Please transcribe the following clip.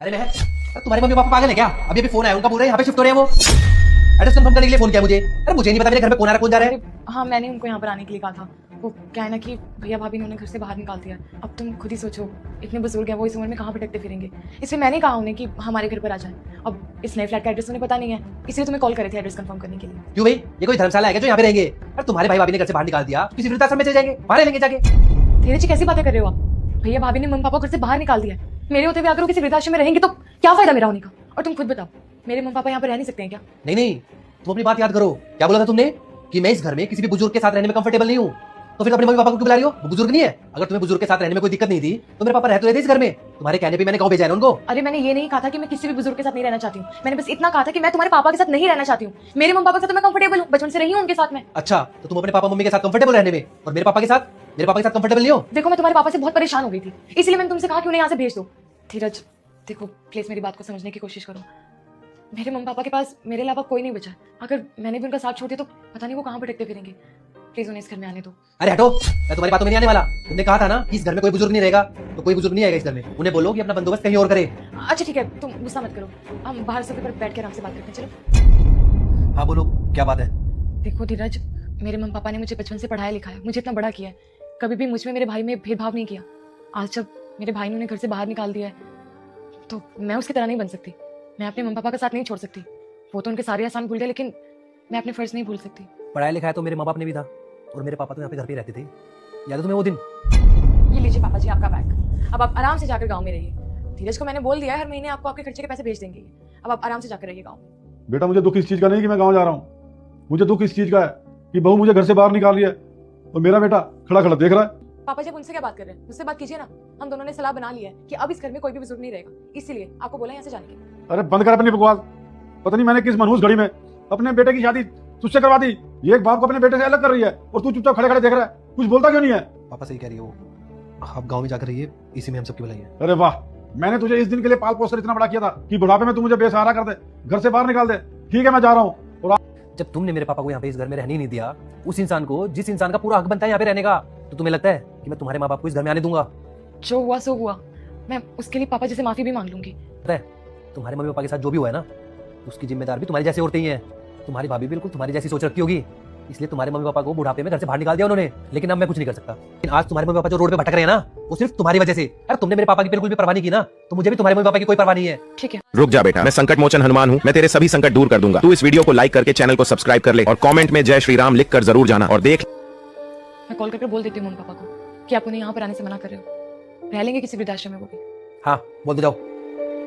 अरे मैं तुम्हारे मम्मी पापा पागल है क्या? अभी अभी फोन आया उनका, पूरा यहाँ पे शिफ्ट हो रहे हैं वो। एड्रेस कंफर्म करने के लिए फोन किया मुझे। अरे मुझे नहीं पता मेरे घर में कौन आ रहा है कौन जा रहा है। हाँ, मैंने उनको यहाँ पर आने के लिए कहा था। वो क्या है ना कि भैया भाभी ने उन्हें घर से बाहर निकाल दिया। अब तुम खुद ही सोचो, इतने बुजुर्ग हैं वो, इस उम्र में कहाँ भटकते फिरेंगे। इसलिए मैंने कहा उन्हें कि हमारे घर पर आ जाए। अब इस नए फ्लैट का एड्रेस उन्हें पता नहीं है, इसलिए तुम्हें कॉल करे थे एड्रेस कंफर्म करने के लिए। क्यों भाई, ये कोई धर्मशाला है क्या जो यहाँ पे रहेंगे? अरे तुम्हारे भाई भाभी ने घर से बाहर निकाल दिया, किसी वृद्धाश्रम में चले जाएंगे, बाहर लेंगे जाके। धीरे जी कैसी बातें कर रहे हो आप? भैया भाभी ने मम्मी पापा को घर से बाहर निकाल दिया। मेरे होते हुए अगर वो किसी वृद्धाश्रम में रहेंगे तो क्या फायदा मेरा होने का? और तुम खुद बताओ, मेरे मम्मी पापा यहाँ पर रह नहीं सकते हैं क्या? नहीं नहीं, तुम अपनी बात याद करो। क्या बोला था तुमने कि मैं इस घर में किसी भी बुजुर्ग के साथ रहने में कंफर्टेबल नहीं हूँ? तो फिर अपने मम्मी पापा को क्यों बुला रही हो? वो बुजुर्ग नहीं है? अगर तुम्हें बुजुर्ग के साथ रहने में कोई दिक्कत नहीं थी तो मेरे पापा रहते थे इस घर में। तुम्हारे कहने पे मैंने गाँव भेजा है उनको। अरे मैंने ये नहीं कहा था कि मैं किसी भी बुजुर्ग के साथ नहीं रहना चाहती हूँ। मैंने बस इतना कहा था कि मैं तुम्हारे पापा के साथ नहीं रहना चाहती हूँ। मेरे मम्मी पापा के साथ तो मैं कंफर्टेबल हूँ, बचपन से रही हूँ उनके साथ में। अच्छा, तो तुम अपने पापा मम्मी के साथ कंफर्टेबल रहने में, और मेरे पापा के साथ कंफर्टेबल नहीं हो? देखो, मैं तुम्हारे पापा से बहुत परेशान हो गई थी, इसलिए मैंने तुमसे कहा कि उन्हें यहाँ से भेज दो। धीरज देखो, प्लीज मेरी बात को समझने की कोशिश करो। मेरे मम्मी पापा के पास मेरे अलावा कोई नहीं बचा। अगर मैंने भी उनका साथ छोड़ दिया तो पता नहीं वो कहाँ भटकते फिरेंगे। प्लीज उन्हें इस घर में आने दो। अरे हटो, मैं तुम्हारी बातों में नहीं आने वाला। तुमने कहा था ना कि इस घर में कोई बुजुर्ग नहीं रहेगा, तो कोई बुजुर्ग नहीं आएगा इस घर में। उन्हें बोलो कि अपना बंदोबस्त कहीं और करे। अच्छा ठीक है, तुम गुस्सा मत करो, हम बाहर सोफे पर बैठ के आराम से बात करते हैं। चलो। हाँ बोलो, क्या बात है? देखो धीरज, मेरे मम्मी पापा ने मुझे बचपन से पढ़ाया लिखाया, मुझे इतना बड़ा किया है। कभी भी मुझ में मेरे भाई में भेदभाव नहीं किया। आज जब मेरे भाई ने उन्हें घर से बाहर निकाल दिया है तो मैं उसकी तरह नहीं बन सकती। मैं अपने मम्मी पापा का साथ नहीं छोड़ सकती। वो तो उनके सारे एहसान भूल गए, लेकिन मैं अपने फर्ज नहीं भूल सकती। पढ़ाया लिखाया तो मेरे माँ बाप ने भी था, और मेरे पापा तो यहाँ पे घर पे रहते थे। याद है तुम्हें वो दिन? ये लीजिए पापा जी आपका बैग। अब आप आराम से जाकर गाँव में रहिए। धीरज को मैंने बोल दिया है हर महीने आपको आपके खर्चे के पैसे भेज देंगे। अब आप आराम से जाकर रहिए गाँव में। बेटा मुझे दुख इस चीज का नहीं कि मैं गाँव जा रहा हूँ। मुझे दुख इस चीज का है कि बहू मुझे घर से बाहर निकाल लिया और मेरा बेटा खड़ा खड़ा देख रहा है। पापा जी, आप उनसे क्या बात कर रहे हैं? मुझसे बात कीजिए ना। हम दोनों ने सलाह बना ली है कि अब इस घर में कोई भी बुजुर्ग नहीं रहेगा, इसीलिए आपको बोला यहाँ से जाने के लिए। अरे बंद कर अपनी बकवास। पता नहीं मैंने किस मनहूस घड़ी में अपने बेटे की शादी तुझसे करवा दी। ये एक बाप को अपने बेटे से अलग कर रही है और तू चुपचाप खड़े खड़े देख रहा है, कुछ बोलता क्यों नहीं है? पापा सही कह रही हो, आप गाँव में जाकर रहिए, इसी में हम सबकी भलाई है। अरे वाह, मैंने तुझे इस दिन के लिए पाल पोस कर इतना बड़ा किया था कि बुढ़ापे में तू मुझे बेसहारा कर दे, घर से बाहर निकाल दे। ठीक है, मैं जा रहा हूँ। जब तुमने मेरे पापा को यहाँ पे इस घर में रहने ही नहीं दिया, उस इंसान को जिस इंसान का पूरा हक बनता है यहाँ पे रहने का, तो तुम्हें लगता है कि मैं तुम्हारे माँ बाप को इस घर में आने दूंगा? जो हुआ सो हुआ। मैं उसके लिए पापा जी से माफी भी मांग लूंगी। पता है, तुम्हारे मम्मी पापा के साथ जो भी हुआ है ना, उसकी जिम्मेदार भी तुम्हारी जैसी औरतें ही हैं। तुम्हारी भाभी बिल्कुल तुम्हारी जैसी सोच रखती होगी, इसलिए तुम्हारे मम्मी पापा को बुढ़ापे में घर से बाहर निकाल दिया उन्होंने। लेकिन अब मैं कुछ नहीं कर सकता। लेकिन आज तुम्हारे मम्मी पापा जो रोड पे भटक रहे हैं ना, वो सिर्फ तुम्हारी वजह से। अरे तुमने मेरे पापा की बिल्कुल भी परवाह नहीं की ना, तो मुझे भी तुम्हारे मम्मी पापा की कोई परवाह नहीं है। ठीक है, रुक जा बेटा, मैं संकट मोचन हनुमान हूँ। मैं तेरे सभी संकट दूर कर दूंगा। तू इस वीडियो को लाइक करके चैनल को सब्सक्राइब कर ले और कमेंट में जय श्री राम लिख कर जरूर जाना। और देख, मैं कॉल करके बोल देती हूँ मम्मी पापा को कि आप उन्हें यहाँ पर आने से मना कर रहे हो। रह लेंगे किसी वृद्धाश्रम में वो भी। हाँ बोल दो, जाओ।